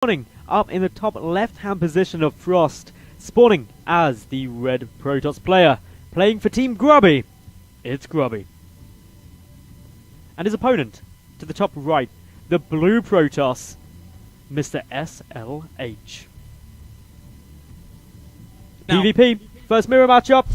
Spawning up in the top left-hand position of Frost, spawning as the red Protoss player, playing for Team Grubby. It's Grubby. And his opponent, to the top right, the blue Protoss, Mr. SLH. Now, PvP, first mirror matchup.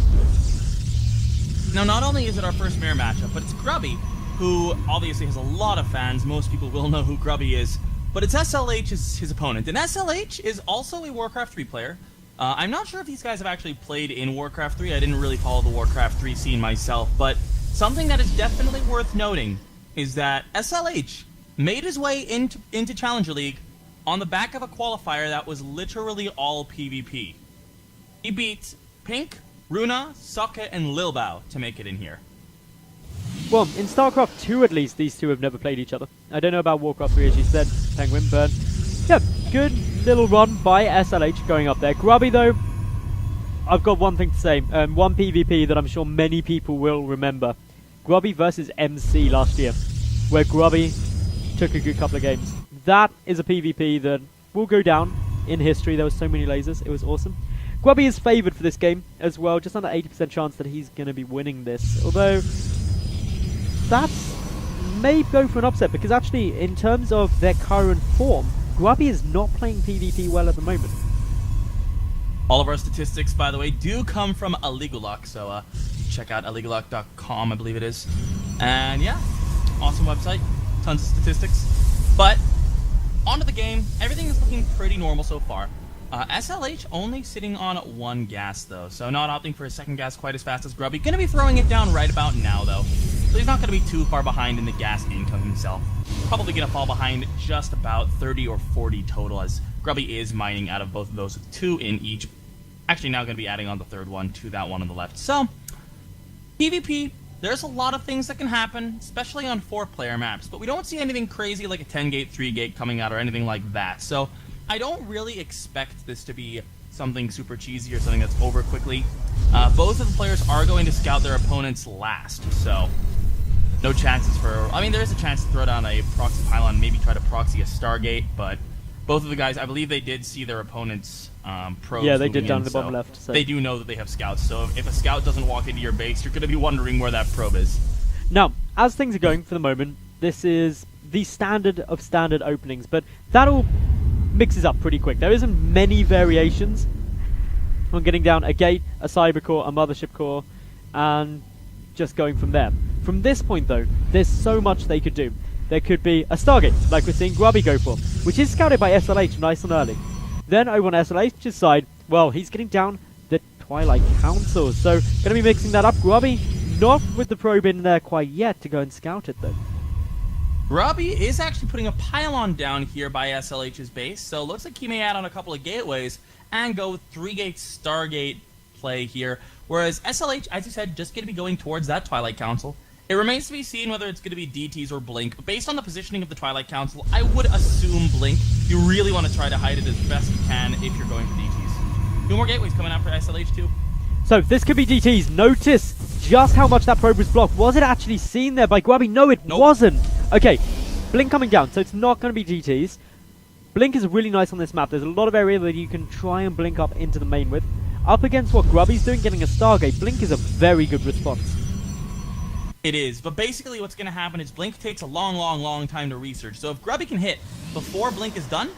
Now, not only is it our first mirror matchup, but it's Grubby, who obviously has a lot of fans. Most people will know who Grubby is. But it's SLH is his opponent, and SLH is also a Warcraft 3 player. I'm not sure if these guys have actually played in Warcraft 3. I didn't really follow the Warcraft 3 scene myself, but something that is definitely worth noting is that SLH made his way into Challenger League on the back of a qualifier that was literally all PvP. He beat Pink, Runa, Socket, and Lilbao to make it in here. Well, in StarCraft 2 at least, these two have never played each other. I don't know about Warcraft 3 as you said, Penguin, but yeah, good little run by SLH going up there. Grubby though, I've got one thing to say, one PvP that I'm sure many people will remember. Grubby versus MC last year, where Grubby took a good couple of games. That is a PvP that will go down in history. There were so many lasers, it was awesome. Grubby is favoured for this game as well, just under 80% chance that he's going to be winning this, although that may go for an upset, because actually, in terms of their current form, Grubby is not playing PvP well at the moment. All of our statistics, by the way, do come from Aliguluck, so check out aliguluck.com, I believe it is. And yeah, awesome website, tons of statistics. But onto the game, everything is looking pretty normal so far. SLH only sitting on one gas though, so not opting for a second gas quite as fast as Grubby. Gonna be throwing it down right about now though, so he's not gonna be too far behind in the gas income himself. Probably gonna fall behind just about 30 or 40 total, as Grubby is mining out of both of those with 2 in each. Actually now gonna be adding on the third one to that one on the left. So, PvP, there's a lot of things that can happen, especially on 4-player maps, but we don't see anything crazy like a 10-gate, 3-gate coming out or anything like that. So, I don't really expect this to be something super cheesy or something that's over quickly. Both of the players are going to scout their opponents last, so no chances for... I mean, there is a chance to throw down a proxy pylon, maybe try to proxy a Stargate, but both of the guys, I believe they did see their opponents' probes. Yeah, they did down in the bottom left. So. They do know that they have scouts, so if a scout doesn't walk into your base, you're going to be wondering where that probe is. Now, as things are going for the moment, this is the standard of standard openings, but that'll mixes up pretty quick. There isn't many variations on getting down a gate, a cyber core, a mothership core, and just going from there. From this point though, there's so much they could do. There could be a Stargate, like we're seeing Grubby go for, which is scouted by SLH nice and early. Then over on SLH's side, well, he's getting down the Twilight Council, so gonna be mixing that up. Grubby not with the probe in there quite yet to go and scout it though. Grubby is actually putting a pylon down here by SLH's base, so looks like he may add on a couple of gateways and go with 3-gate Stargate play here, whereas SLH, as you said, just going to be going towards that Twilight Council. It remains to be seen whether it's going to be DTs or Blink, but based on the positioning of the Twilight Council, I would assume Blink. You really want to try to hide it as best you can if you're going for DTs. 2 more gateways coming out for SLH too. So this could be DTs. Notice just how much that probe was blocked. Was it actually seen there by Grubby? No, it wasn't. Okay, Blink coming down, so it's not going to be DTs. Blink is really nice on this map. There's a lot of area that you can try and blink up into the main with. Up against what Grubby's doing, getting a Stargate, Blink is a very good response. It is, but basically what's going to happen is Blink takes a long time to research. So if Grubby can hit before Blink is done,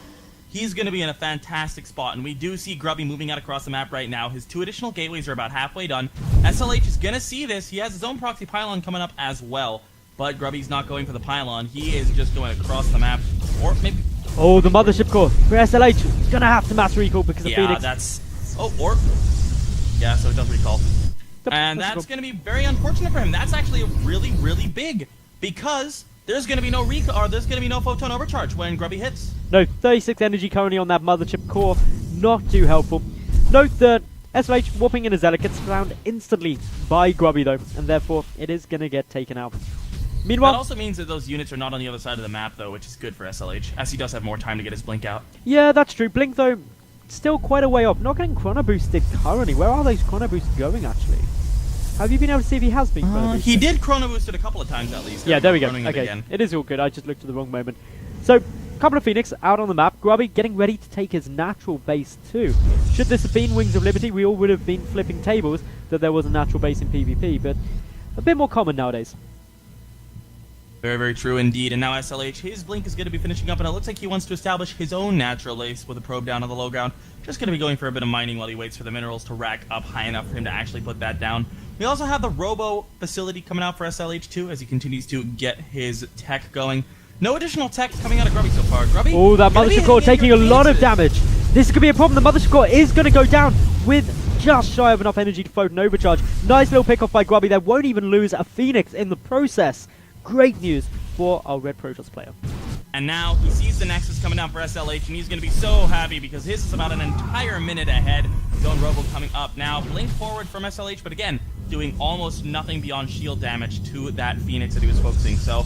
he's going to be in a fantastic spot, and we do see Grubby moving out across the map right now. His 2 additional gateways are about halfway done. SLH is going to see this. He has his own proxy pylon coming up as well, but Grubby's not going for the pylon. He is just going across the map, or maybe... Oh, the mothership core for SLH. Going to have to mass recall because of Phoenix. Yeah, that's... Oh, or... Yeah, so it does recall. And that's going to be very unfortunate for him. That's actually really big, because there's going to be no recall, or there's going to be no photon overcharge when Grubby hits. No, 36 energy currently on that mothership core. Not too helpful. Note that SLH warping in a Zealot gets found instantly by Grubby though, and therefore it is going to get taken out. Meanwhile, that also means that those units are not on the other side of the map though, which is good for SLH, as he does have more time to get his Blink out. Yeah, that's true. Blink though, still quite a way off. Not getting chrono boosted currently. Where are those chrono boosts going actually? Have you been able to see if he has been chrono boosted? He did chrono boost it a couple of times at least. Yeah, there we go. Okay, it is all good. I just looked at the wrong moment. So, Couple of Phoenix out on the map. Grubby getting ready to take his natural base too. Should this have been Wings of Liberty, we all would have been flipping tables that there was a natural base in PvP, but a bit more common nowadays. Very, very true indeed. And now SLH, his blink is going to be finishing up, and it looks like he wants to establish his own natural base with a probe down on the low ground. Just going to be going for a bit of mining while he waits for the minerals to rack up high enough for him to actually put that down. We also have the Robo facility coming out for SLH too, as he continues to get his tech going. No additional tech coming out of Grubby so far. Grubby. Oh, that Mothership Core taking a lot of damage. This could be a problem. The Mothership Core is going to go down with just shy of enough energy to float an overcharge. Nice little pick off by Grubby. They won't even lose a Phoenix in the process. Great news for our Red Protoss player. And now he sees the Nexus coming down for SLH, and he's going to be so happy because his is about an entire minute ahead. His own Robo coming up now. Blink forward from SLH, but again, doing almost nothing beyond shield damage to that Phoenix that he was focusing. So,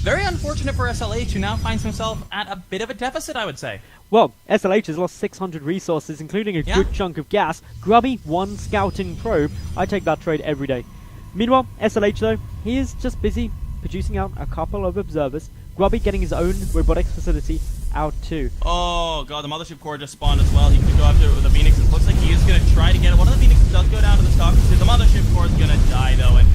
very unfortunate for SLH, who now finds himself at a bit of a deficit, I would say. Well, SLH has lost 600 resources, including a good chunk of gas. Grubby, one scouting probe. I take that trade every day. Meanwhile, SLH, though, he is just busy producing out a couple of observers. Grubby getting his own robotics facility out too. Oh god, the Mothership Core just spawned as well. He could go after it with the Phoenix. It looks like he is going to try to get it. One of the Phoenixes does go down to the stock. The Mothership Core is going to die though, and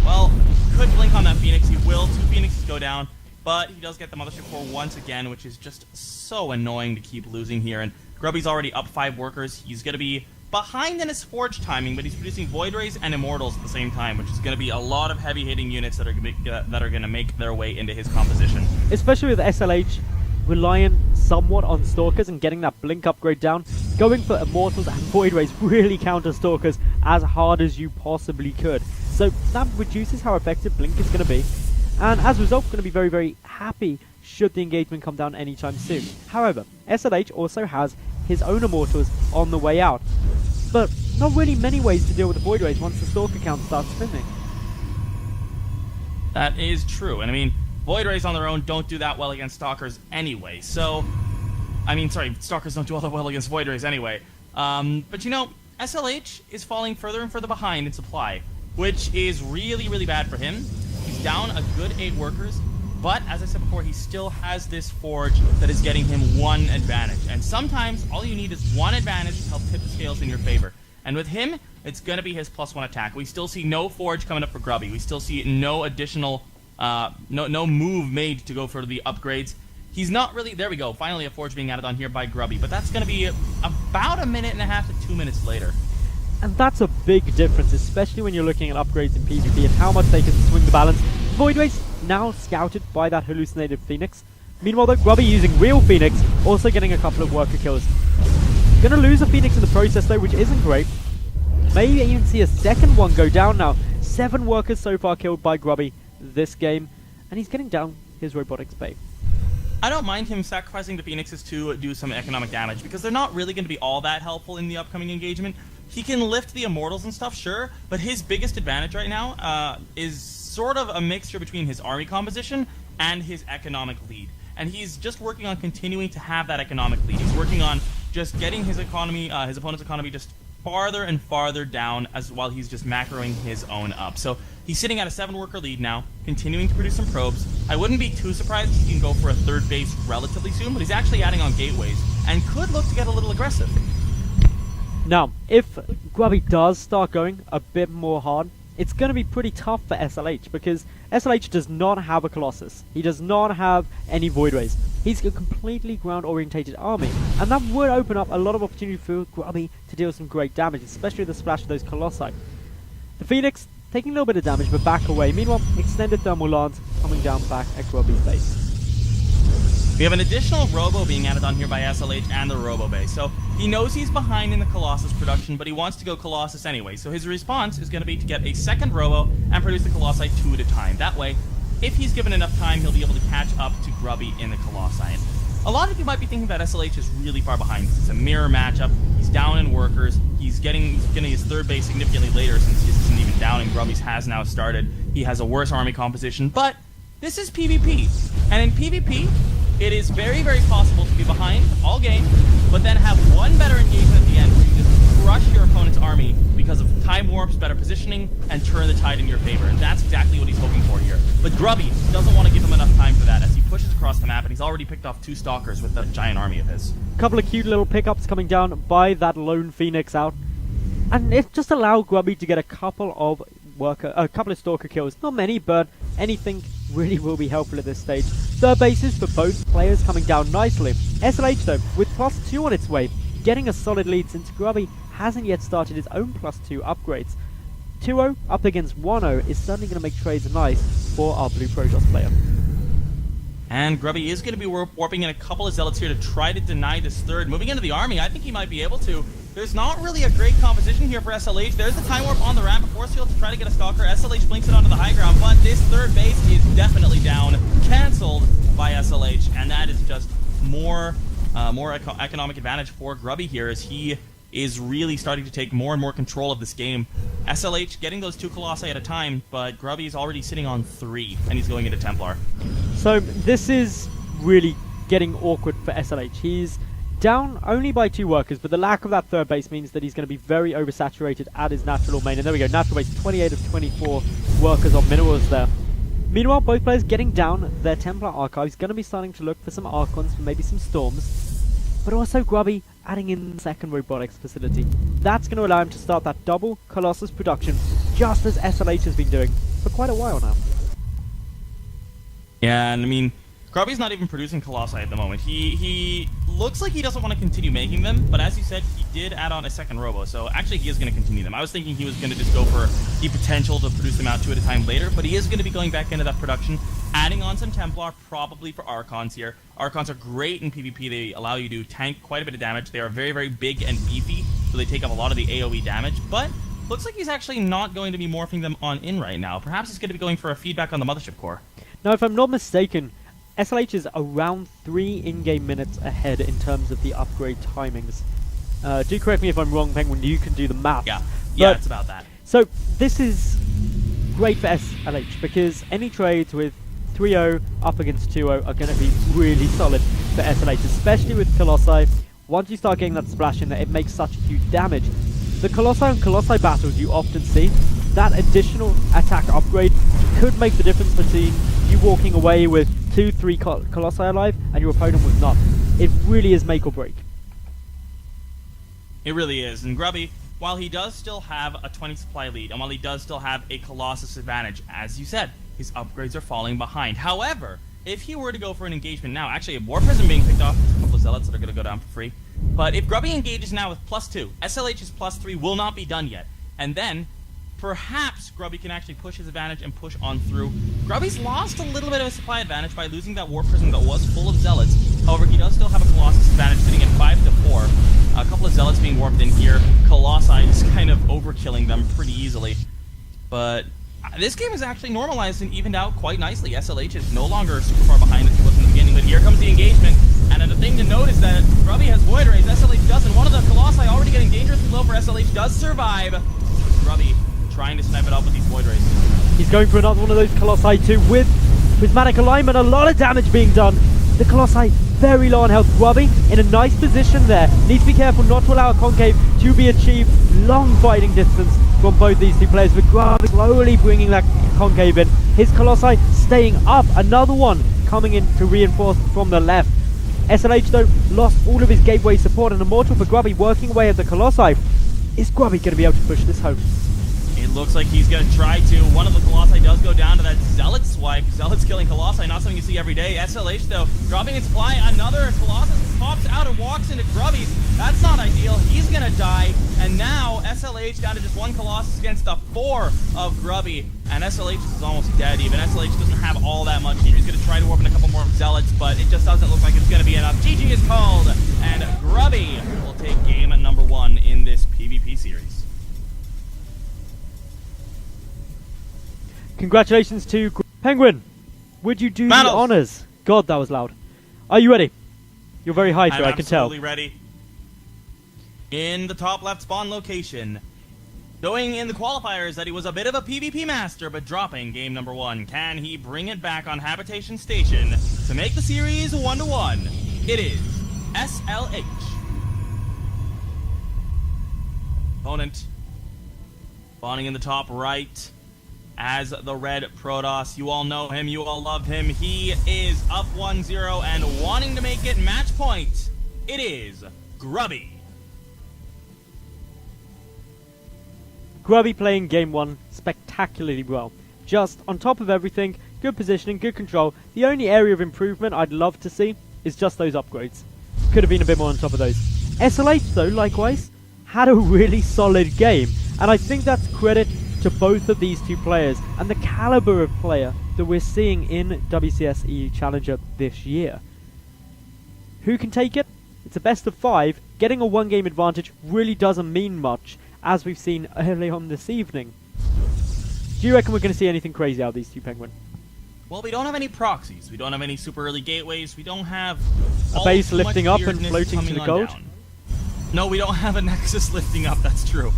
well, could blink on that Phoenix. He will. 2 Phoenixes go down, but he does get the Mothership Core once again, which is just so annoying to keep losing here. And Grubby's already up 5 workers. He's going to be behind in his Forge timing, but he's producing Void Rays and Immortals at the same time, which is going to be a lot of heavy-hitting units that are going to make their way into his composition. Especially with SLH relying somewhat on Stalkers and getting that Blink upgrade down, going for Immortals and Void Rays really counter Stalkers as hard as you possibly could. So that reduces how effective Blink is going to be, and as a result, going to be very, very happy should the engagement come down anytime soon. However, SLH also has his own Immortals on the way out, but not really many ways to deal with the Void Rays once the Stalker count starts spinning. That is true, and I mean, Void Rays on their own don't do that well against Stalkers anyway, so... I mean, sorry, Stalkers don't do all that well against Void Rays anyway. But you know, SLH is falling further and further behind in supply, which is really, really bad for him. He's down a good 8 workers, but as I said before, he still has this Forge that is getting him 1 advantage. And sometimes, all you need is 1 advantage to help tip the scales in your favor. And with him, it's going to be his +1 attack. We still see no Forge coming up for Grubby. We still see no additional, no move made to go for the upgrades. He's not really... There we go. Finally, a Forge being added on here by Grubby. But that's going to be about 1.5 minutes to 2 minutes later. And that's a big difference, especially when you're looking at upgrades in PvP and how much they can swing the balance. Void Rays now scouted by that hallucinated Phoenix. Meanwhile, though, Grubby using real Phoenix, also getting a couple of worker kills. Gonna lose a Phoenix in the process, though, which isn't great. Maybe even see a second one go down now. 7 workers so far killed by Grubby this game, and he's getting down his robotics bay. I don't mind him sacrificing the Phoenixes to do some economic damage, because they're not really going to be all that helpful in the upcoming engagement. He can lift the Immortals and stuff, sure, but his biggest advantage right now is sort of a mixture between his army composition and his economic lead. And he's just working on continuing to have that economic lead. He's working on just getting his economy, his opponent's economy just farther and farther down as while he's just macroing his own up. So he's sitting at a 7-worker lead now, continuing to produce some probes. I wouldn't be too surprised if he can go for a 3rd base relatively soon, but he's actually adding on gateways and could look to get a little aggressive. Now, if Grubby does start going a bit more hard, it's going to be pretty tough for SLH, because SLH does not have a Colossus. He does not have any Void Rays. He's a completely ground-orientated army, and that would open up a lot of opportunity for Grubby to deal some great damage, especially with the splash of those Colossi. The Phoenix taking a little bit of damage, but back away. Meanwhile, extended thermal lance coming down back at Grubby's base. We have an additional Robo being added on here by SLH and the Robo base. So he knows he's behind in the Colossus production, but he wants to go Colossus anyway. So his response is going to be to get a 2nd Robo and produce the Colossi 2 at a time. That way, if he's given enough time, he'll be able to catch up to Grubby in the Colossi. And a lot of you might be thinking that SLH is really far behind. It's a mirror matchup. He's down in workers. He's getting his 3rd base significantly later since his isn't even down and Grubby's has now started. He has a worse army composition, but this is PvP. And in PvP, it is very, very possible to be behind all game, but then have one better engagement at the end where you just rush your opponent's army because of time warps, better positioning, and turn the tide in your favor. And that's exactly what he's hoping for here. But Grubby doesn't want to give him enough time for that as he pushes across the map, and he's already picked off 2 stalkers with that giant army of his. A couple of cute little pickups coming down by that lone Phoenix out. And it just allowed Grubby to get a couple of stalker kills. Not many, but anything really will be helpful at this stage. Third bases for both players coming down nicely. SLH though, with +2 on its way, getting a solid lead since Grubby hasn't yet started his own +2 upgrades. 2-0 up against 1-0 is certainly going to make trades nice for our Blue Protoss player. And Grubby is going to be warping in a couple of zealots here to try to deny this third. Moving into the army, I think he might be able to. There's not really a great composition here for SLH. There's the time warp on the ramp, a force field to try to get a stalker. SLH blinks it onto the high ground, but this third base is definitely down, cancelled by SLH, and that is just more economic advantage for Grubby here as he is really starting to take more and more control of this game. SLH getting those 2 Colossi at a time, but Grubby is already sitting on 3, and he's going into Templar. So this is really getting awkward for SLH. He's down only by 2 workers, but the lack of that third base means that he's going to be very oversaturated at his natural main. And there we go, natural base, 28 of 24 workers on minerals there. Meanwhile, both players getting down their Templar archives, going to be starting to look for some Archons, for maybe some Storms. But also Grubby adding in second robotics facility. That's going to allow him to start that double Colossus production, just as SLH has been doing for quite a while now. Yeah, and I mean, Grubby's not even producing Colossi at the moment. He looks like he doesn't want to continue making them, but as you said, he did add on a second robo, so actually he is going to continue them. I was thinking he was going to just go for the potential to produce them out 2 at a time later, but he is going to be going back into that production, adding on some Templar, probably for Archons here. Archons are great in PvP. They allow you to tank quite a bit of damage. They are very, very big and beefy, so they take up a lot of the AoE damage, but looks like he's actually not going to be morphing them on in right now. Perhaps he's going to be going for a feedback on the Mothership Core. Now, if I'm not mistaken, SLH is around 3 in-game minutes ahead in terms of the upgrade timings. Do correct me if I'm wrong, Penguin, you can do the math. Yeah, it's about that. So this is great for SLH because any trades with 3-0 up against 2-0 are going to be really solid for SLH, especially with Colossi. Once you start getting that splash in there, it makes such huge damage. The Colossi and Colossi battles you often see, that additional attack upgrade could make the difference between you walking away with 2-3 Colossi alive and your opponent with none. It really is make or break. It really is. And Grubby, while he does still have a 20 supply lead, and while he does still have a Colossus advantage, as you said, his upgrades are falling behind. However, if he were to go for an engagement now, actually a War Prism being picked off, a couple of Zealots that are going to go down for free, but if Grubby engages now with +2, SLH's +3 will not be done yet, and then perhaps Grubby can actually push his advantage and push on through. Grubby's lost a little bit of a supply advantage by losing that War Prism that was full of Zealots. However, he does still have a Colossus advantage sitting at 5-4. A couple of Zealots being warped in here. Colossi is kind of overkilling them pretty easily. But this game is actually normalized and evened out quite nicely. SLH is no longer super far behind as he was in the beginning, but here comes the engagement. And then the thing to note is that Grubby has Void Rays, SLH doesn't. One of the Colossi already getting dangerously low for SLH does survive. Grubby trying to snipe it up with these Void Rays. He's going for another one of those Colossi too with prismatic alignment, a lot of damage being done. The Colossi very low on health. Grubby in a nice position there. Needs to be careful not to allow a concave to be achieved. Long fighting distance from both these two players, but Grubby slowly bringing that concave in. His Colossi staying up. Another one coming in to reinforce from the left. SLH though lost all of his gateway support, and Immortal for Grubby working away at the Colossi. Is Grubby going to be able to push this home? It looks like he's going to try to. One of the Colossi does go down to that Zealot swipe. Zealots killing Colossi, not something you see every day. SLH, though, dropping its supply. Another Colossus pops out and walks into Grubby. That's not ideal. He's going to die. And now SLH down to just 1 Colossus against the 4 of Grubby. And SLH is almost dead even. SLH doesn't have all that much here. He's going to try to warp in a couple more Zealots, but it just doesn't look like it's going to be enough. GG is called, and Grubby will take game number 1 in this PvP series. Congratulations to Penguin. Would you do Battles. the honors? God, that was loud. Are you ready? You're very hyped, I can tell. I'm absolutely ready. In the top left spawn location, showing in the qualifiers that he was a bit of a PvP master, but dropping game number 1. Can he bring it back on Habitation Station to make the series 1-1? It is SLH. Opponent spawning in the top right as the red Protoss. You all know him, you all love him. He is up 1-0 and wanting to make it match point. It is Grubby. Grubby playing game 1 spectacularly well. Just on top of everything, good positioning, good control. The only area of improvement I'd love to see is just those upgrades. Could have been a bit more on top of those. SLH though, likewise, had a really solid game, and I think that's credit to both of these two players and the caliber of player that we're seeing in WCS EU Challenger this year. Who can take it? It's a best of 5. Getting a 1-game advantage really doesn't mean much, as we've seen early on this evening. Do you reckon we're going to see anything crazy out of these two, Penguin? Well, we don't have any proxies. We don't have any super early gateways. We don't have a base lifting up and floating to the gold? Down. No, we don't have a Nexus lifting up. That's true.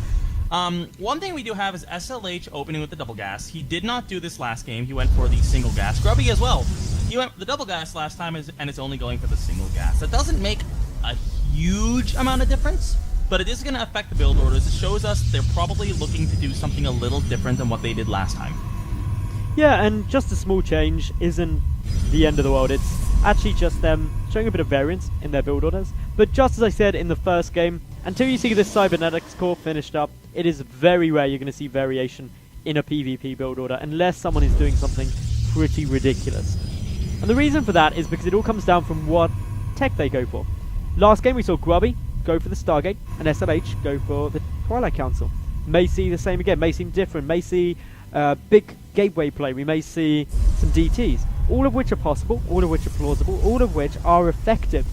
One thing we do have is SLH opening with the double gas. He did not do this last game. He went for the single gas. Grubby as well. He went for the double gas last time, and it's only going for the single gas. That doesn't make a huge amount of difference, but it is going to affect the build orders. It shows us they're probably looking to do something a little different than what they did last time. Yeah, and just a small change isn't the end of the world. It's actually just them showing a bit of variance in their build orders. But just as I said in the first game, until you see this cybernetics core finished up, it is very rare you're going to see variation in a PvP build order unless someone is doing something pretty ridiculous. And the reason for that is because it all comes down from what tech they go for. Last game we saw Grubby go for the Stargate and SLH go for the Twilight Council. May see the same again, may seem different, may see big gateway play, we may see some DTs, all of which are possible, all of which are plausible, all of which are effective.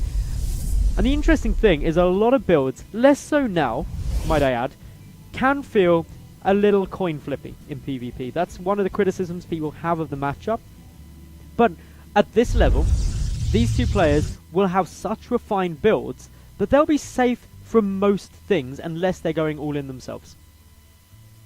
And the interesting thing is a lot of builds, less so now, might I add, can feel a little coin flippy in PvP. That's one of the criticisms people have of the matchup. But at this level, these two players will have such refined builds that they'll be safe from most things unless they're going all in themselves.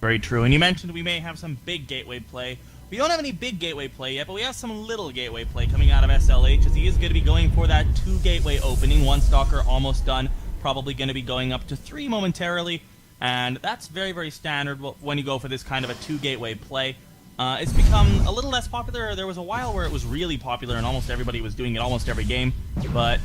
Very true. And you mentioned we may have some big gateway play. We don't have any big gateway play yet, but we have some little gateway play coming out of SLH, as he is going to be going for that 2 gateway opening. 1 stalker almost done, probably going to be going up to 3 momentarily, and that's very, very standard when you go for this kind of a 2 gateway play. It's become a little less popular. There was a while where it was really popular and almost everybody was doing it almost every game, but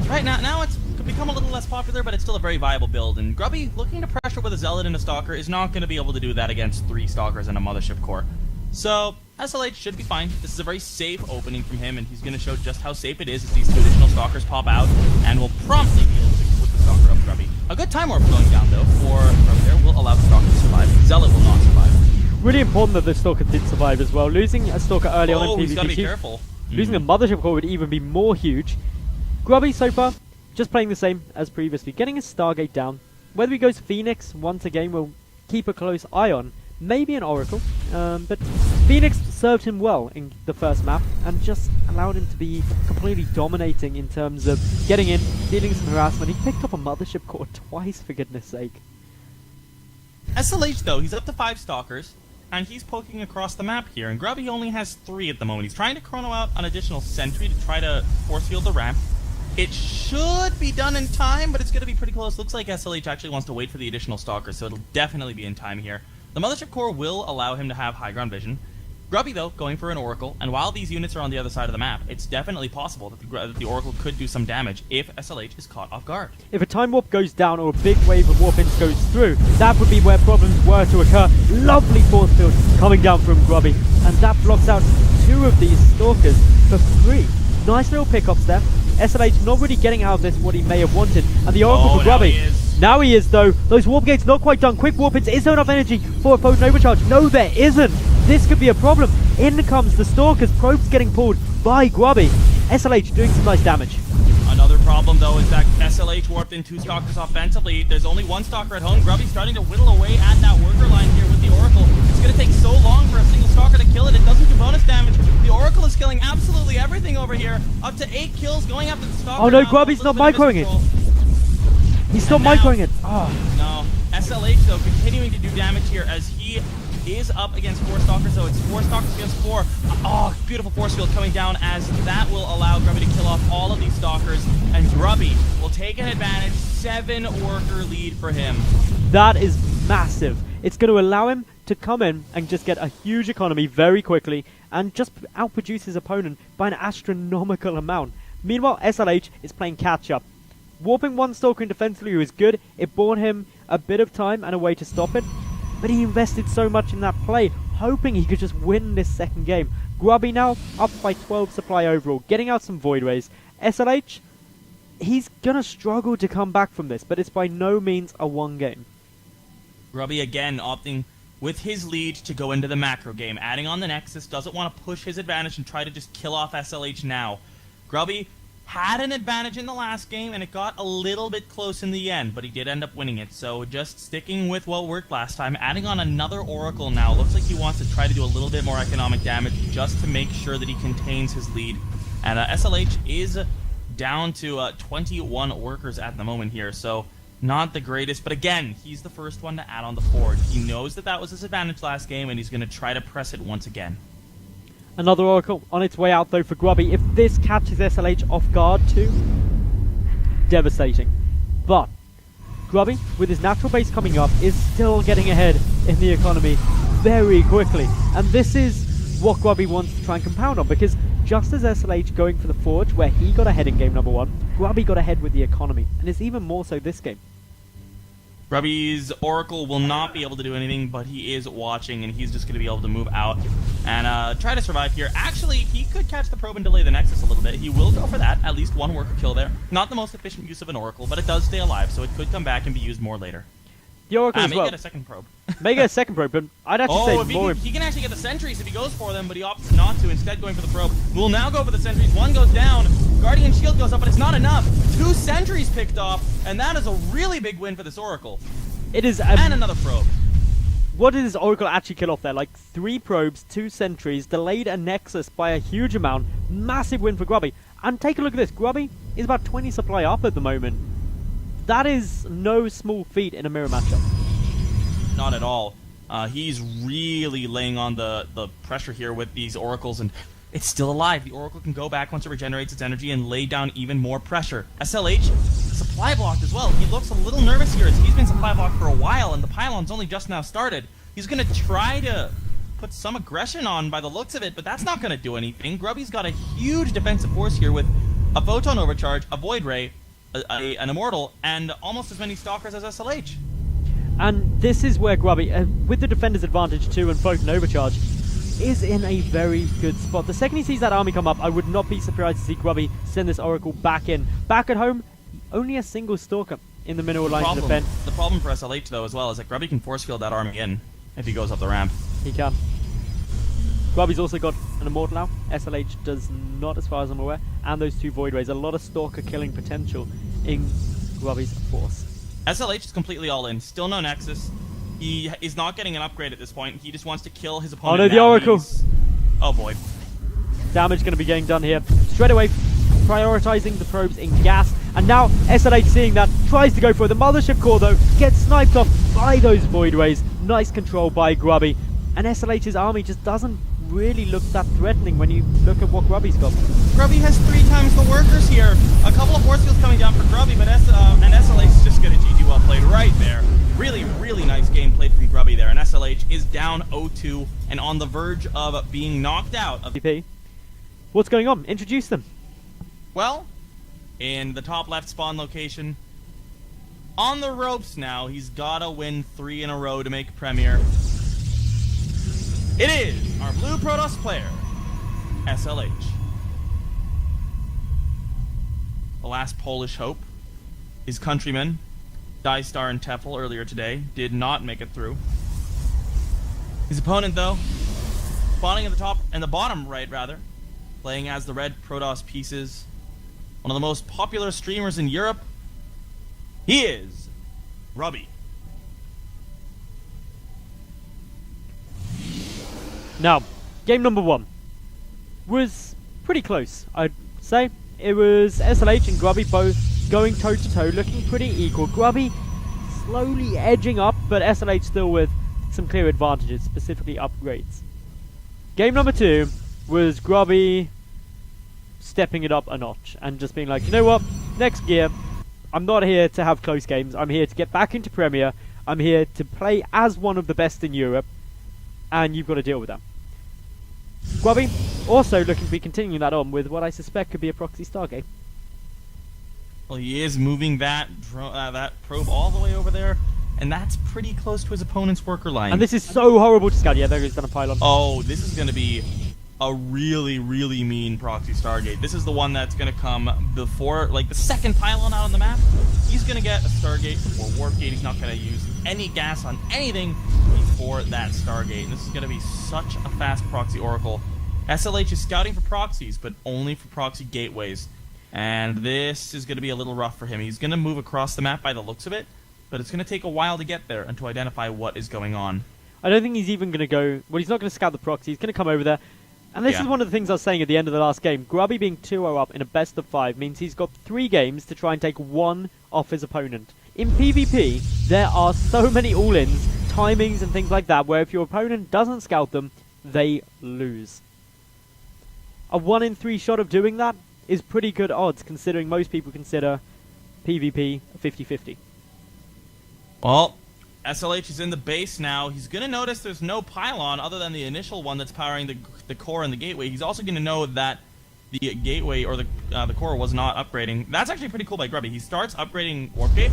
right now it's become a little less popular, but it's still a very viable build, and Grubby, looking to pressure with a Zealot and a Stalker, is not going to be able to do that against 3 Stalkers and a Mothership Core. So, SLH should be fine. This is a very safe opening from him, and he's going to show just how safe it is as these 2 additional Stalkers pop out, and will promptly be able to put the Stalker up Grubby. A good time warp going down, though, for Grubby there will allow the Stalker to survive. Zealot will not survive. Really important that the Stalker did survive as well. Losing a Stalker early on in PvP, he's got to be careful. Losing a Mothership Core would even be more huge. Grubby so far, just playing the same as previously, getting his Stargate down. Whether he goes Phoenix once again, we'll keep a close eye on. Maybe an Oracle, but Phoenix served him well in the first map and just allowed him to be completely dominating in terms of getting in, dealing some harassment. He picked up a Mothership Core twice, for goodness sake. SLH though, he's up to 5 Stalkers, and he's poking across the map here, and Grubby only has 3 at the moment. He's trying to chrono out an additional sentry to try to force field the ramp. It should be done in time, but it's going to be pretty close. Looks like SLH actually wants to wait for the additional Stalkers, so it'll definitely be in time here. The Mothership Core will allow him to have high ground vision. Grubby, though, going for an Oracle, and while these units are on the other side of the map, it's definitely possible that the Oracle could do some damage if SLH is caught off guard. If a time warp goes down or a big wave of warp-ins goes through, that would be where problems were to occur. Lovely force field coming down from Grubby, and that blocks out 2 of these Stalkers for 3. Nice little pickups there. SLH not really getting out of this what he may have wanted, and the Oracle for Grubby. Now he is though. Those warp gates not quite done. Quick warp-ins. Is there enough energy for a Photon overcharge? No, there isn't. This could be a problem. In comes the Stalkers. Probes getting pulled by Grubby. SLH doing some nice damage. Another problem though is that SLH warped in 2 Stalkers offensively. There's only 1 Stalker at home. Grubby's starting to whittle away at that worker line here with the Oracle. It's going to take so long for a single Stalker to kill it. It doesn't do bonus damage. The Oracle is killing absolutely everything over here. Up to 8 kills going after the Stalker. Oh no, Grubby's not microing it. He's still microing it. No, SLH though continuing to do damage here as he is up against 4 Stalkers, so it's 4 Stalkers against 4. Oh, beautiful force field coming down, as that will allow Grubby to kill off all of these Stalkers, and Grubby will take an advantage. 7 worker lead for him. That is massive. It's going to allow him to come in and just get a huge economy very quickly and just outproduce his opponent by an astronomical amount. Meanwhile, SLH is playing catch-up. Warping one Stalker in defensively was good. It bought him a bit of time and a way to stop it, but he invested so much in that play, hoping he could just win this second game. Grubby now up by 12 supply overall, getting out some Void Rays. SLH, he's gonna struggle to come back from this, but it's by no means a one game. Grubby again opting with his lead to go into the macro game, adding on the Nexus, doesn't want to push his advantage and try to just kill off SLH now. Grubby had an advantage in the last game, and it got a little bit close in the end, but he did end up winning it. So just sticking with what worked last time, adding on another Oracle now. Looks like he wants to try to do a little bit more economic damage just to make sure that he contains his lead. And SLH is down to 21 workers at the moment here, so not the greatest. But again, he's the first one to add on the Forge. He knows that that was his advantage last game, and he's going to try to press it once again. Another Oracle on its way out though for Grubby. If this catches SLH off guard too, devastating. But Grubby, with his natural base coming up, is still getting ahead in the economy very quickly. And this is what Grubby wants to try and compound on, because just as SLH going for the Forge, where he got ahead in game number 1, Grubby got ahead with the economy. And it's even more so this game. Grubby's Oracle will not be able to do anything, but he is watching, and he's just going to be able to move out and try to survive here. Actually, he could catch the probe and delay the Nexus a little bit. He will go for that. At least one worker kill there. Not the most efficient use of an Oracle, but it does stay alive, so it could come back and be used more later. The Oracle as may well. get a second probe. May get a second probe, but I'd actually say more. He can actually get the sentries if he goes for them, but he opts not to, instead going for the probe. We'll now go for the sentries. One goes down. Guardian shield goes up, but it's not enough. 2 sentries picked off, and that is a really big win for this Oracle. It is and another probe. What did this Oracle actually kill off there? Like 3 probes, 2 sentries, delayed a Nexus by a huge amount. Massive win for Grubby. And take a look at this. Grubby is about 20 supply up at the moment. That is no small feat in a mirror matchup. Not at all. He's really laying on the pressure here with these Oracles, and it's still alive. The Oracle can go back once it regenerates its energy and lay down even more pressure. SLH, supply blocked as well. He looks a little nervous here, as he's been supply blocked for a while, and the pylon's only just now started. He's going to try to put some aggression on by the looks of it, but that's not going to do anything. Grubby's got a huge defensive force here with a Photon Overcharge, a Void Ray, an Immortal, and almost as many Stalkers as SLH. And this is where Grubby, with the defender's advantage too and Photon Overcharge, is in a very good spot. The second he sees that army come up, I would not be surprised to see Grubby send this Oracle back in. Back at home, only a single Stalker in the mineral line to defend. The problem for SLH though as well is that Grubby can force field that army in if he goes up the ramp. He can. Grubby's also got an Immortal now. SLH does not, as far as I'm aware. And those 2 Void Rays. A lot of Stalker killing potential in Grubby's force. SLH is completely all in. Still no Nexus. He is not getting an upgrade at this point. He just wants to kill his opponent. Oh no, the Oracle! Oh boy. Damage going to be getting done here. Straight away, prioritizing the probes in gas. And now SLH seeing that, tries to go for it. The Mothership Core though, gets sniped off by those Void Rays. Nice control by Grubby. And SLH's army just doesn't really look that threatening when you look at what Grubby's got. Grubby has 3 times the workers here. A couple of force fields coming down for Grubby, but and SLH is just good at GG, well played right there. Really, really nice game played from Grubby there, and SLH is down 0-2 and on the verge of being knocked out of VP. What's going on? Introduce them. Well, in the top left spawn location, on the ropes now, he's gotta win 3 in a row to make Premier. It is our blue Protoss player, SLH. The last Polish hope. His countrymen, Dystar and Tefl earlier today, did not make it through. His opponent, though, spawning at the top and the bottom right, rather, playing as the red Protoss pieces. One of the most popular streamers in Europe. He is Grubby. Now, game number 1 was pretty close, I'd say. It was SLH and Grubby both going toe-to-toe, looking pretty equal. Grubby slowly edging up, but SLH still with some clear advantages, specifically upgrades. Game number 2 was Grubby stepping it up a notch and just being like, you know what, next gear, I'm not here to have close games, I'm here to get back into Premier, I'm here to play as one of the best in Europe, and you've got to deal with that. Grubby also looking to be continuing that on with what I suspect could be a proxy Stargate. Well, he is moving that probe all the way over there, and that's pretty close to his opponent's worker line. And this is so horrible to scout. Yeah, there he's done a pylon. Oh, this is going to be a really, really mean proxy Stargate. This is the one that's going to come before, like, the second pylon out on the map. He's going to get a Stargate before Warp Gate. He's not going to use any gas on anything before that Stargate. And this is going to be such a fast proxy Oracle. SLH is scouting for proxies, but only for proxy gateways. And this is going to be a little rough for him. He's going to move across the map by the looks of it, but it's going to take a while to get there and to identify what is going on. I don't think he's even going to go... Well, he's not going to scout the proxy. He's going to come over there. And this is one of the things I was saying at the end of the last game. Grubby being 2-0 up in a best of 5 means he's got 3 games to try and take 1 off his opponent. In PvP, there are so many all-ins, timings and things like that, where if your opponent doesn't scout them, they lose. A 1 in 3 shot of doing that is pretty good odds, considering most people consider PvP a 50-50. Well, SLH is in the base now. He's going to notice there's no pylon other than the initial one that's powering the core and the gateway. He's also going to know that the gateway or the core was not upgrading. That's actually pretty cool by Grubby. He starts upgrading Warp Gate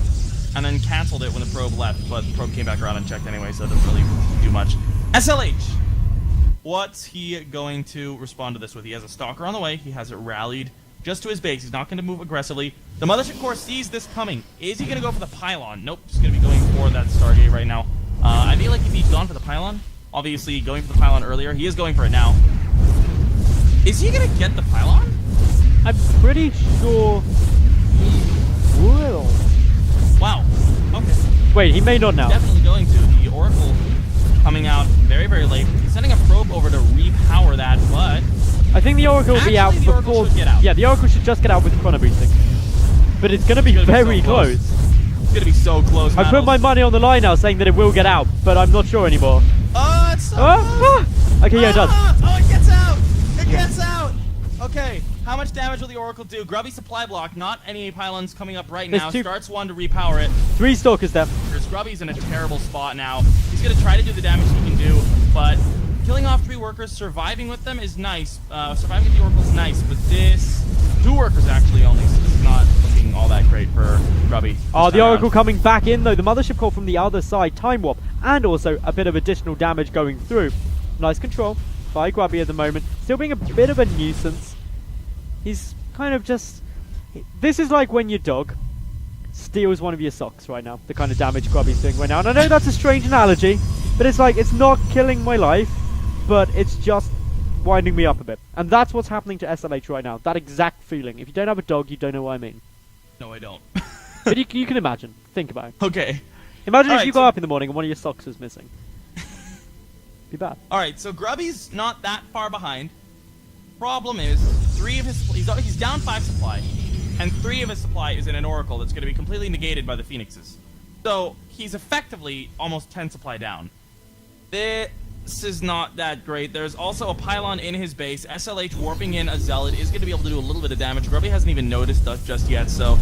and then canceled it when the probe left, but the probe came back around and checked anyway, so it doesn't really do much. SLH! What's he going to respond to this with? He has a stalker on the way. He has it rallied just to his base. He's not going to move aggressively. The Mothership Core sees this coming. Is he going to go for the pylon? Nope. He's going to be going for that Stargate right now. I feel like if he'd gone for the pylon, obviously going for the pylon earlier, he is going for it now. Is he going to get the pylon? I'm pretty sure he will. Wow. Okay. Wait, he may not now. Definitely going to. The Oracle coming out very, very late. He's sending a probe over to repower that, but... I think the Oracle will be out the Oracle before... should get out. Yeah, the Oracle should just get out with chrono boosting. But it's going to be very close. It's going to be so close, I put my money on the line now saying that it will get out, but I'm not sure anymore. Oh, it's so close. Okay, yeah, it does. Oh, it gets out! It gets out! Okay, how much damage will the Oracle do? Grubby supply block, not any pylons coming up right now. Starts one to repower it. 3 stalkers there. Grubby's in a terrible spot now. He's going to try to do the damage he can do, but killing off 3 workers, surviving with them is nice. Surviving with the Oracle is nice, but this... 2 workers actually only, so this is not looking all that great for Grubby. Oh, the Oracle coming back in though. The Mothership Core from the other side, Time Warp, and also a bit of additional damage going through. Nice control by Grubby at the moment. Still being a bit of a nuisance. He's kind of just... This is like when your dog steals one of your socks right now. The kind of damage Grubby's doing right now. And I know that's a strange analogy, but it's like, it's not killing my life, but it's just winding me up a bit. And that's what's happening to SLH right now. That exact feeling. If you don't have a dog, you don't know what I mean. No, I don't. But you can imagine. Think about it. Okay. Imagine if you got up in the morning and one of your socks was missing. Be bad. Alright, so Grubby's not that far behind. Problem is, 3 of his... He's down 5 supply. And 3 of his supply is in an Oracle that's going to be completely negated by the Phoenixes. So, he's effectively almost 10 supply down. This is not that great. There's also a pylon in his base. SLH warping in a Zealot is going to be able to do a little bit of damage. Grubby hasn't even noticed that just yet, so...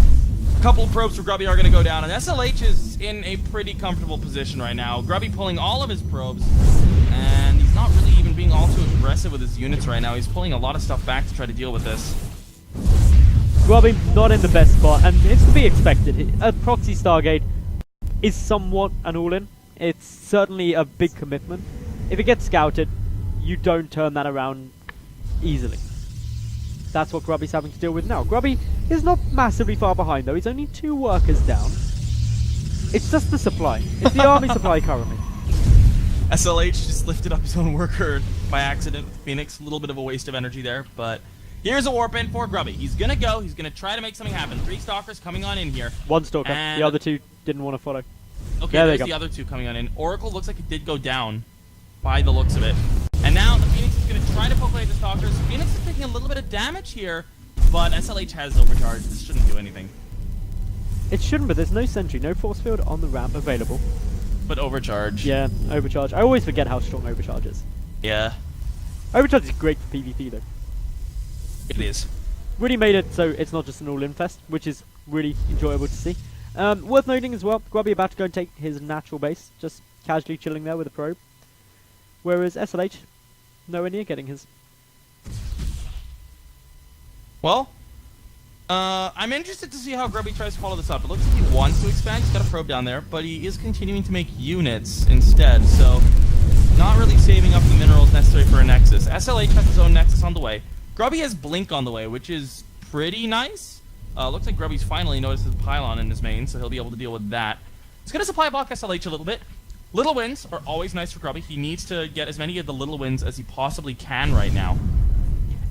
A couple of probes for Grubby are going to go down, and SLH is in a pretty comfortable position right now. Grubby pulling all of his probes, and he's not really even being all too aggressive with his units right now. He's pulling a lot of stuff back to try to deal with this. Grubby not in the best spot, and it's to be expected. A proxy Stargate is somewhat an all-in. It's certainly a big commitment. If it gets scouted, you don't turn that around easily. That's what Grubby's having to deal with now. Grubby is not massively far behind, though. He's only 2 workers down. It's just the supply. It's the army supply currently. SLH just lifted up his own worker by accident with Phoenix. A little bit of a waste of energy there, but here's a warp in for Grubby. He's going to go. He's going to try to make something happen. 3 stalkers coming on in here. 1 stalker. The other 2 didn't want to follow. Okay, there's the other 2 coming on in. Oracle looks like it did go down by the looks of it. And now the Phoenix is going to try to poke away at the stalkers. Phoenix is taking a little bit of damage here, but SLH has overcharged. This shouldn't do anything. It shouldn't, but there's no sentry, no force field on the ramp available. but overcharge. Yeah, overcharge. I always forget how strong overcharge is. Yeah. Overcharge is great for PvP though. It is. Really made it so it's not just an all-in fest, which is really enjoyable to see. Worth noting as well, Grubby about to go and take his natural base, just casually chilling there with a probe. Whereas SLH, nowhere near getting his. Well, I'm interested to see how Grubby tries to follow this up. It looks like he wants to expand, he's got a probe down there, but he is continuing to make units instead, so not really saving up the minerals necessary for a Nexus. SLH has his own Nexus on the way. Grubby has Blink on the way, which is pretty nice. Looks like Grubby's finally noticed his pylon in his main, so he'll be able to deal with that. He's going to supply block SLH a little bit. Little wins are always nice for Grubby. He needs to get as many of the little wins as he possibly can right now.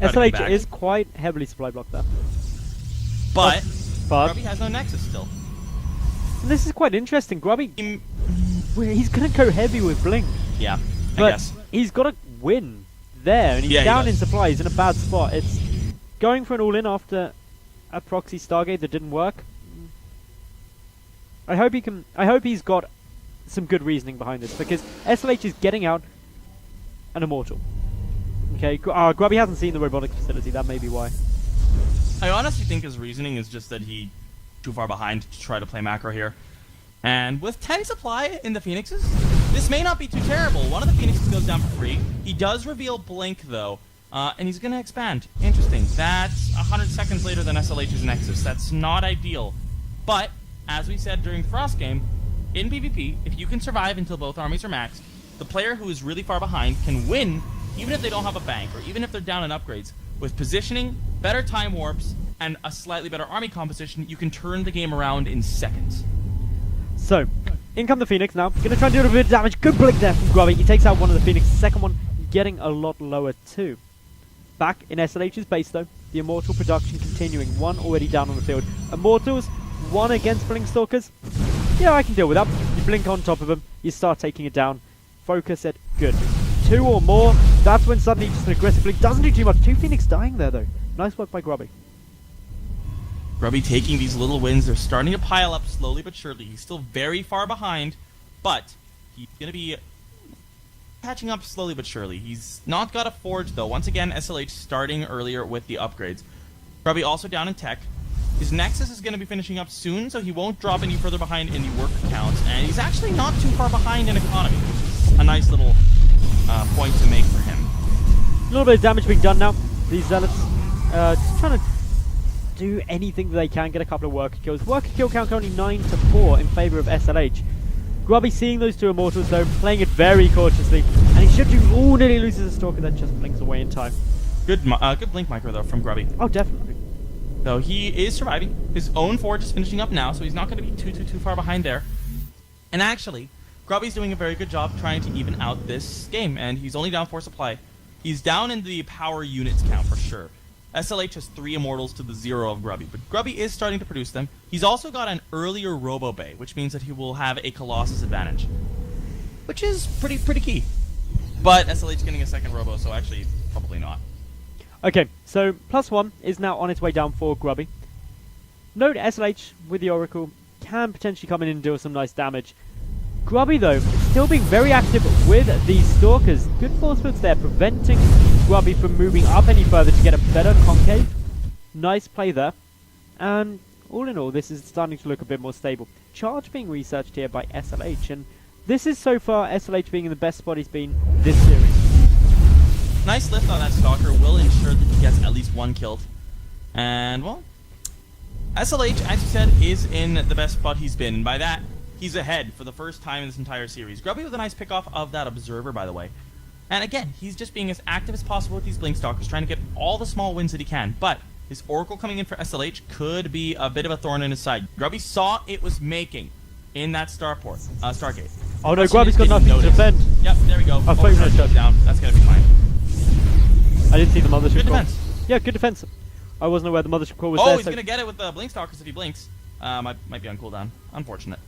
SLH is quite heavily supply blocked there. But Grubby has no Nexus still. And this is quite interesting. Grubby, he's going to go heavy with Blink. Yeah, but I guess. He's got to win there, and he's down in supply. He's in a bad spot. It's going for an all-in after a proxy Stargate that didn't work. I hope he can. I hope he's got some good reasoning behind this, because SLH is getting out an Immortal. Okay, Grubby hasn't seen the robotics facility. That may be why. I honestly think his reasoning is just that he's too far behind to try to play macro here. And with 10 supply in the Phoenixes, this may not be too terrible. One of the Phoenixes goes down for free. He does reveal Blink, though, and he's going to expand. Interesting. That's 100 seconds later than SLH's Nexus. That's not ideal. But, as we said during the Frost game, in PvP, if you can survive until both armies are maxed, the player who is really far behind can win even if they don't have a bank, or even if they're down in upgrades. With positioning, better time warps, and a slightly better army composition, you can turn the game around in seconds. So, in come the Phoenix now. Gonna try and do a bit of damage. Good Blink there from Grubby. He takes out one of the Phoenix. Second one getting a lot lower too. Back in SLH's base though, the Immortal production continuing. One already down on the field. Immortals, one against Blink Stalkers. Yeah, I can deal with that. You blink on top of them, you start taking it down. Focus it. Good. Two or more, that's when suddenly just an aggressive Blink doesn't do too much. Two Phoenix dying there though. Nice work by Grubby. Grubby taking these little wins. They're starting to pile up slowly but surely. He's still very far behind, but he's going to be catching up slowly but surely. He's not got a Forge, though. Once again, SLH starting earlier with the upgrades. Grubby also down in tech. His Nexus is going to be finishing up soon, so he won't drop any further behind in the work counts, and he's actually not too far behind in economy, which is a nice little point to make for him. A little bit of damage being done now. These Zealots just trying to do anything that they can, get a couple of worker kills. Worker kill count only 9-4 in favour of SLH. Grubby seeing those two Immortals though, playing it very cautiously, and he should do. Ooh, nearly loses a Stalker that just blinks away in time. Good Blink micro though from Grubby. Oh, definitely. So he is surviving. His own Forge is finishing up now, so he's not going to be too far behind there. And actually, Grubby's doing a very good job trying to even out this game, and he's only down 4 supply. He's down in the power units count for sure. SLH has 3 Immortals to the 0 of Grubby, but Grubby is starting to produce them. He's also got an earlier Robo Bay, which means that he will have a Colossus advantage, which is pretty key. But SLH getting a second Robo, so actually probably not. Okay, so +1 is now on its way down for Grubby. Note SLH with the Oracle can potentially come in and deal some nice damage. Grubby though, still being very active with these Stalkers. Good force fields there, preventing Grubby from moving up any further to get a better concave. Nice play there. And all in all, this is starting to look a bit more stable. Charge being researched here by SLH, and this is so far SLH being in the best spot he's been this series. Nice lift on that Stalker will ensure that he gets at least 1 killed. And, well, SLH, as you said, is in the best spot he's been. And by that, he's ahead for the first time in this entire series. Grubby with a nice pickoff of that Observer, by the way. And again, he's just being as active as possible with these Blink Stalkers, trying to get all the small wins that he can. But his Oracle coming in for SLH could be a bit of a thorn in his side. Grubby saw it was making in that Stargate. Oh no, Grubby's got nothing to defend. Yep, there we go. I thought you were goes down. That's going to be fine. I didn't see the Mothership Good call. defense. Yeah, good defense. I wasn't aware the Mothership call was Oh, there. he's going to get it with the Blink Stalkers if he blinks. Might be on cooldown. Unfortunate.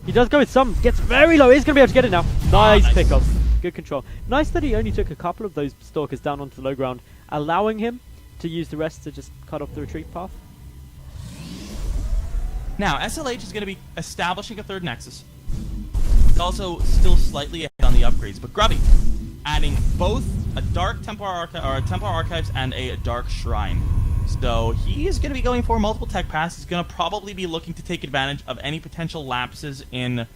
He does go with some. Gets very low. He's going to be able to get it now. Nice pickoff. Good control. Nice that he only took a couple of those Stalkers down onto the low ground, allowing him to use the rest to just cut off the retreat path. Now, SLH is going to be establishing a third Nexus. also still slightly ahead on the upgrades. But Grubby, adding both a Dark Templar Archives and a Dark Shrine. So he is going to be going for multiple tech pass. He's going to probably be looking to take advantage of any potential lapses in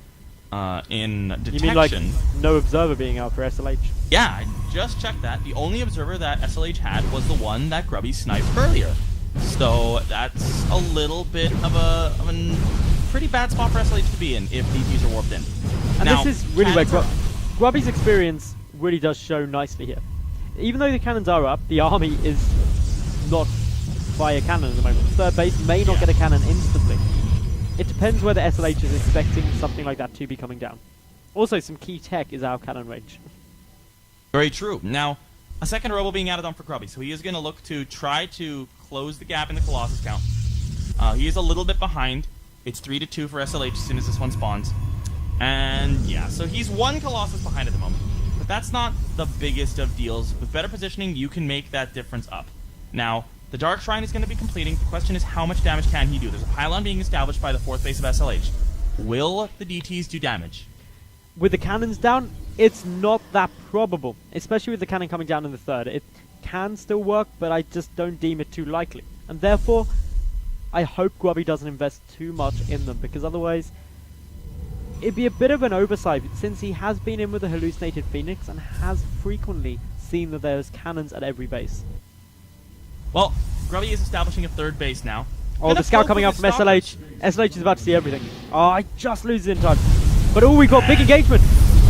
detection. You mean like no observer being out for SLH? Yeah, I just checked that. The only observer that SLH had was the one that Grubby sniped earlier. So that's a little bit of a pretty bad spot for SLH to be in if DTs are warped in. And now, this is really where Grubby's experience really does show nicely here. Even though the cannons are up, the army is not by a cannon at the moment. Third base may not get a cannon instantly. It depends whether SLH is expecting something like that to be coming down. Also, some key tech is our cannon range. Very true. Now, a second robo being added on for Grubby, so he is going to look to try to close the gap in the Colossus count. He is a little bit behind. It's 3-2 for SLH as soon as this one spawns. And yeah, so he's one Colossus behind at the moment. But that's not the biggest of deals. With better positioning, you can make that difference up. Now, the Dark Shrine is going to be completing. The question is, how much damage can he do? There's a pylon being established by the fourth base of SLH. Will the DTs do damage? With the cannons down, it's not that probable. Especially with the cannon coming down in the third. It can still work, but I just don't deem it too likely. And therefore, I hope Grubby doesn't invest too much in them, because otherwise it'd be a bit of an oversight, since he has been in with the hallucinated Phoenix and has frequently seen that there's cannons at every base. Well, Grubby is establishing a third base now. Oh, the scout coming out from SLH. SLH is about to see everything. Oh, I just lose it in time. But oh, we got big engagement.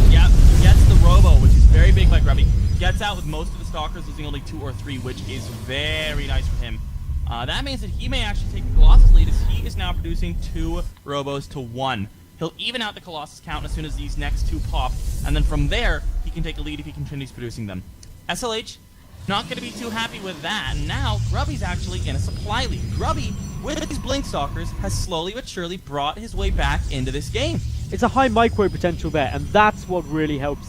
Yeah, he gets the robo, which is very big by Grubby. Gets out with most of the stalkers, losing only 2 or 3, which is very nice for him. That means that he may actually take the Colossus lead, as he is now producing 2 robos to 1. He'll even out the Colossus count as soon as these next 2 pop, and then from there, he can take a lead if he continues producing them. SLH, not going to be too happy with that, and now Grubby's actually in a supply lead. Grubby, with his Blink Stalkers, has slowly but surely brought his way back into this game. It's a high micro potential there, and that's what really helps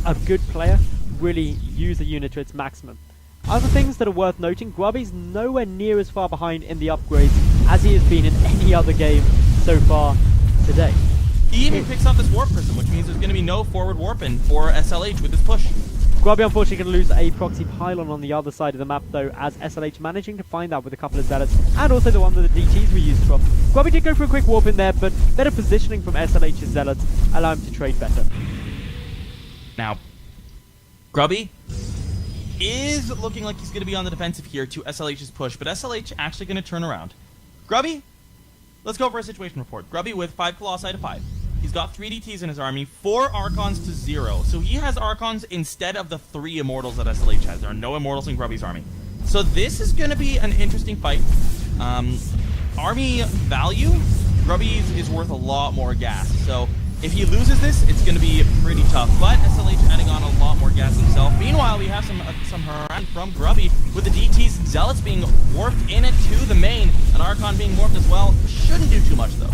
a good player really use the unit to its maximum. Other things that are worth noting, Grubby's nowhere near as far behind in the upgrades as he has been in any other game so far today. He even picks up this Warp Prism, which means there's going to be no forward warping for SLH with this push. Grubby unfortunately going to lose a proxy pylon on the other side of the map though, as SLH managing to find that with a couple of zealots, and also the one that the DTs were used from. Grubby did go for a quick warp in there, but better positioning from SLH's zealots allow him to trade better. Now, Grubby is looking like he's going to be on the defensive here to SLH's push, but SLH actually going to turn around. Grubby, let's go for a situation report. Grubby with 5 Colossi to 5. He's got 3 DTs in his army, 4 Archons to 0. So he has Archons instead of the 3 Immortals that SLH has. There are no Immortals in Grubby's army. So this is going to be an interesting fight. Army value, Grubby's is worth a lot more gas. So if he loses this, it's going to be pretty tough. But SLH adding on a lot more gas himself. Meanwhile, we have some harangue from Grubby with the DTs, Zealots being warped in it to the main, and Archon being warped as well. Shouldn't do too much though.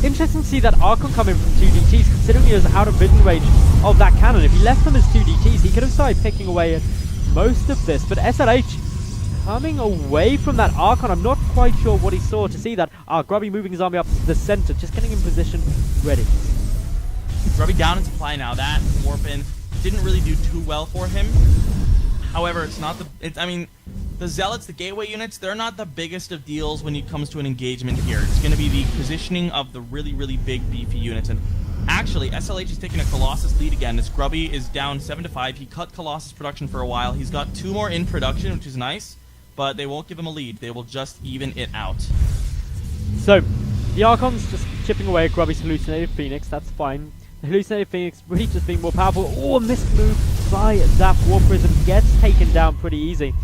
Interesting to see that Archon coming from 2 DTs, considering he was out of vision range of that cannon. If he left them as 2 DTs, he could have started picking away at most of this. But SLH coming away from that Archon, I'm not quite sure what he saw to see that. Grubby moving his army up to the center, just getting in position, ready. Grubby down in supply now. That warp in didn't really do too well for him. However, it's not the Zealots, the gateway units, they're not the biggest of deals when it comes to an engagement here. It's going to be the positioning of the really, really big, beefy units. And actually, SLH is taking a Colossus lead again. This Grubby is down 7 to 5. He cut Colossus production for a while. He's got 2 more in production, which is nice, but they won't give him a lead. They will just even it out. So, the Archon's just chipping away at Grubby's hallucinated Phoenix. That's fine. The hallucinated Phoenix really just being more powerful. Oh, a missed move by that Warp Prism gets taken down pretty easy.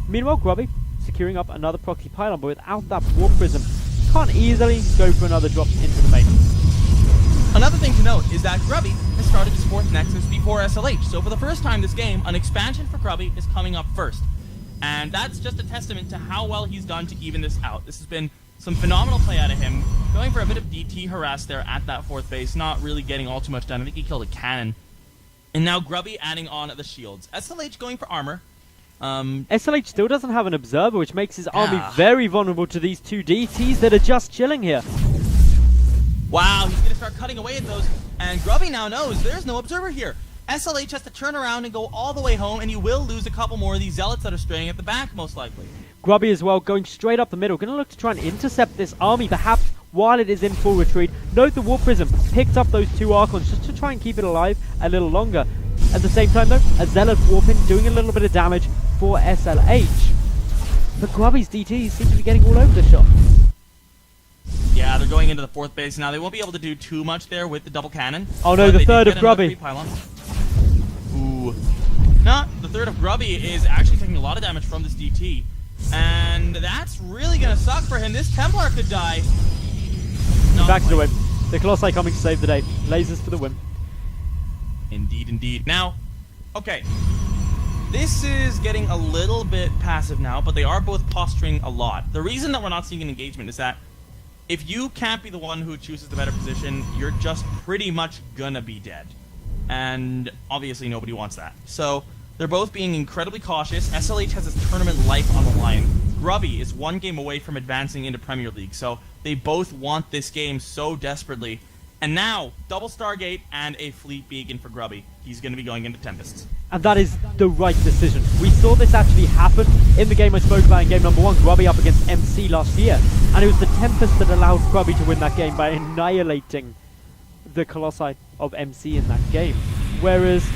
Meanwhile, Grubby securing up another proxy pylon, but without that Warp Prism, can't easily go for another drop into the main. Another thing to note is that Grubby has started his 4th Nexus before SLH, so for the first time this game, an expansion for Grubby is coming up first. And that's just a testament to how well he's done to even this out. This has been some phenomenal play out of him, going for a bit of DT harass there at that 4th base, not really getting all too much done. I think he killed a cannon. And now Grubby adding on the shields. SLH going for armor. SLH still doesn't have an observer, which makes his army very vulnerable to these 2 DTs that are just chilling here. Wow, he's going to start cutting away at those. And Grubby now knows there's no observer here. SLH has to turn around and go all the way home, and he will lose a couple more of these Zealots that are straying at the back, most likely. Grubby as well, going straight up the middle. Going to look to try and intercept this army, perhaps while it is in full retreat. Note the Warp Prism picked up those 2 Archons just to try and keep it alive a little longer. At the same time, though, a Zealot warping, doing a little bit of damage for SLH. But Grubby's DTs seem to be getting all over the shop. Yeah, they're going into the 4th base now. They won't be able to do too much there with the double cannon. Oh no, the 3rd of Grubby. Ooh. No, the 3rd of Grubby is actually taking a lot of damage from this DT. And that's really going to suck for him. This Templar could die. Back to the win. The Colossi coming to save the day. Lasers for the win. Indeed, indeed. Now, okay. This is getting a little bit passive now, but they are both posturing a lot. The reason that we're not seeing an engagement is that if you can't be the one who chooses the better position, you're just pretty much gonna be dead. And obviously nobody wants that. So they're both being incredibly cautious. SLH has his tournament life on the line. Grubby is 1 game away from advancing into Premier League, so they both want this game so desperately. And now, double Stargate and a Fleet Beacon for Grubby. He's going to be going into Tempests. And that is the right decision. We saw this actually happen in the game I spoke about in game number 1, Grubby up against MC last year. And it was the Tempest that allowed Grubby to win that game by annihilating the Colossi of MC in that game. Whereas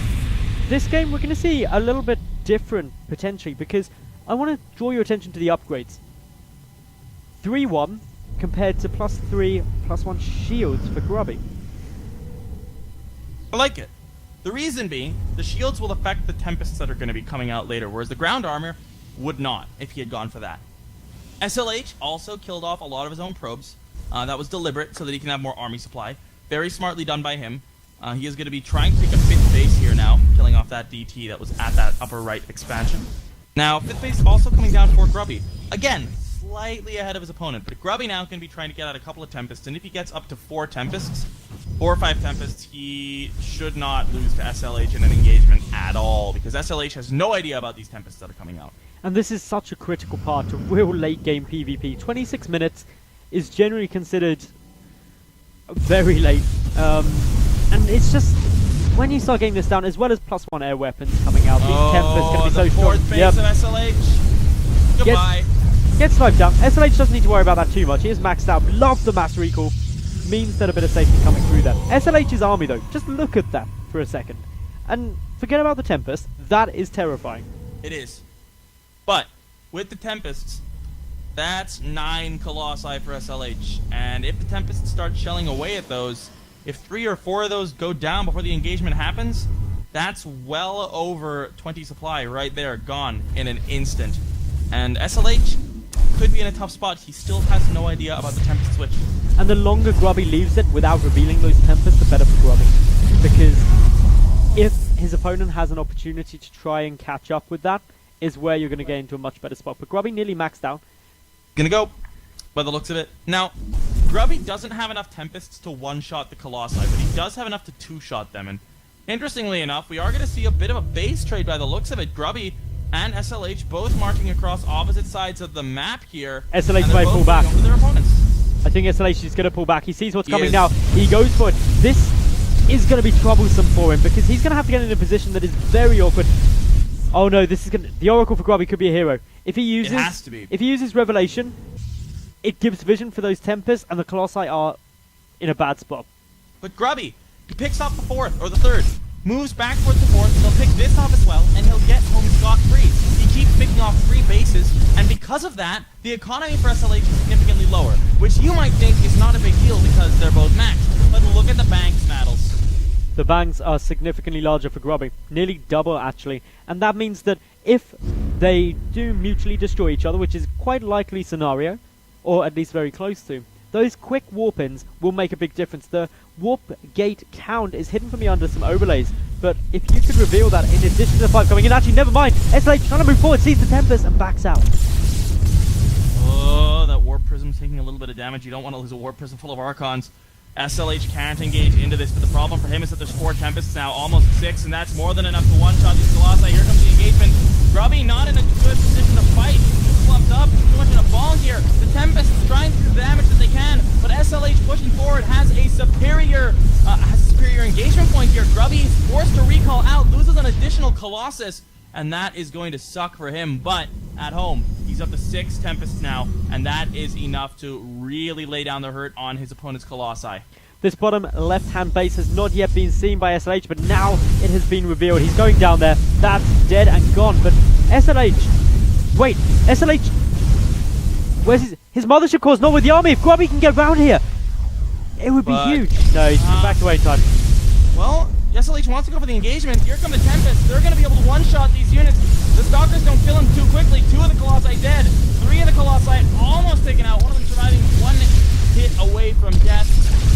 this game we're going to see a little bit different potentially, because I want to draw your attention to the upgrades. 3-1 compared to +3, +1 shields for Grubby. I like it. The reason being, the shields will affect the Tempests that are going to be coming out later, whereas the ground armor would not if he had gone for that. SLH also killed off a lot of his own probes. That was deliberate so that he can have more army supply. Very smartly done by him. He is going to be trying to take a 5th base here now, killing off that DT that was at that upper right expansion. Now, 5th base also coming down for Grubby. Again, slightly ahead of his opponent, but Grubby now can be trying to get out a couple of Tempests, and if he gets up to 4 Tempests, 4 or 5 Tempests, he should not lose to SLH in an engagement at all, because SLH has no idea about these Tempests that are coming out. And this is such a critical part of real late game PvP. 26 minutes is generally considered very late, and it's just when you start getting this down, as well as +1 air weapons coming out, these Tempests can be so strong. The 4th base of SLH. Goodbye. Gets sniped down. SLH doesn't need to worry about that too much. He is maxed out. Love the mass recall. Means that a bit of safety coming through there. SLH's army though, just look at that for a second. And forget about the Tempest. That is terrifying. It is. But with the Tempests, that's 9 Colossi for SLH. And if the Tempests start shelling away at those, if 3 or 4 of those go down before the engagement happens, that's well over 20 supply right there, gone in an instant. And SLH could be in a tough spot. He still has no idea about the Tempest switch. And the longer Grubby leaves it without revealing those Tempests, the better for Grubby. Because if his opponent has an opportunity to try and catch up with that, is where you're going to get into a much better spot. But Grubby nearly maxed out. Gonna go, by the looks of it. Now, Grubby doesn't have enough Tempests to one-shot the Colossi, but he does have enough to two-shot them. And interestingly enough, we are going to see a bit of a base trade by the looks of it. Grubby and SLH both marching across opposite sides of the map here. SLH might pull back. Their opponents. I think SLH is going to pull back. He sees what's coming now. He goes for it. This is going to be troublesome for him because he's going to have to get in a position that is very awkward. Oh no, this is going to... The Oracle for Grubby could be a hero. If he uses... It has to be. If he uses Revelation, it gives vision for those Tempests, and the Colossi are in a bad spot. But Grubby, he picks off the 4th, or the 3rd. Moves back towards the 4th, he'll pick this off as well, and he'll get home scot-free. He keeps picking off 3 bases, and because of that, the economy for SLH is significantly lower, which you might think is not a big deal because they're both maxed. But look at the banks, Naddles. The banks are significantly larger for Grubby, nearly double actually, and that means that if they do mutually destroy each other, which is quite a likely scenario, or at least very close to, those quick warp-ins will make a big difference. The warp gate count is hidden from me under some overlays, but if you could reveal that in addition to the 5 coming in, actually never mind, SLH trying to move forward, sees the Tempest and backs out. Oh, that warp prism's taking a little bit of damage. You don't want to lose a warp prism full of Archons. SLH can't engage into this, but the problem for him is that there's 4 Tempests now, almost 6, and that's more than enough to one-shot these Colossi. Here comes the engagement. Grubby not in a good position to fight. clumped up, too much in a ball here. The Tempest is trying to do the damage that they can, but SLH pushing forward has a superior engagement point here. Grubby is forced to recall out, loses an additional Colossus, and that is going to suck for him. But at home, he's up to 6 Tempests now, and that is enough to really lay down the hurt on his opponent's Colossi. This bottom left-hand base has not yet been seen by SLH, but now it has been revealed. He's going down there. That's dead and gone. But SLH... Wait, SLH... Where's his mothership core's not with the army. If Grubby can get around here, it would be huge. No, he's back away in time. Well, SLH wants to go for the engagement. Here come the Tempest. They're going to be able to one-shot these units. The Stalkers don't kill him too quickly. 2 of the Colossi dead. 3 of the Colossi almost taken out. One of them surviving 1 hit away from death.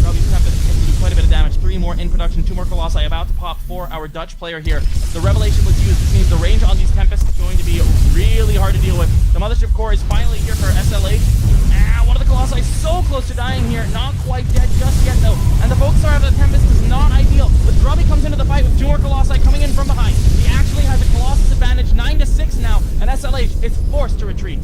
Grubby's Tempest can do quite a bit of damage. 3 more in production. 2 more Colossi about to pop for our Dutch player here. The Revelation was used. This means the range on these Tempests is going to be really hard to deal with. The Mothership Core is finally here for SLH. And one of the Colossi is so close to dying here. Not quite dead just yet though. And the focus of the Tempest is not ideal. But Grubby comes into the fight with 2 more Colossi coming in from behind. He actually has a Colossus advantage, 9-6 now. And SLH is forced to retreat.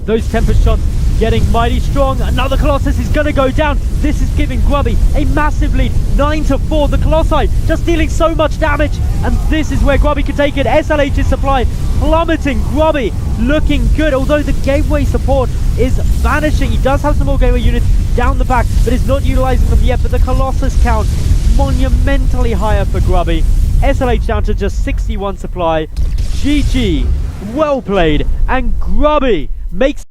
Those Tempest shots getting mighty strong. Another Colossus is going to go down. This is giving Grubby a massive lead. 9-4. The Colossi just dealing so much damage. And this is where Grubby can take it. SLH's supply plummeting. Grubby looking good. Although the gateway support is vanishing. He does have some more gateway units down the back, but is not utilizing them yet. But the Colossus count monumentally higher for Grubby. SLH down to just 61 supply. GG. Well played. And Grubby makes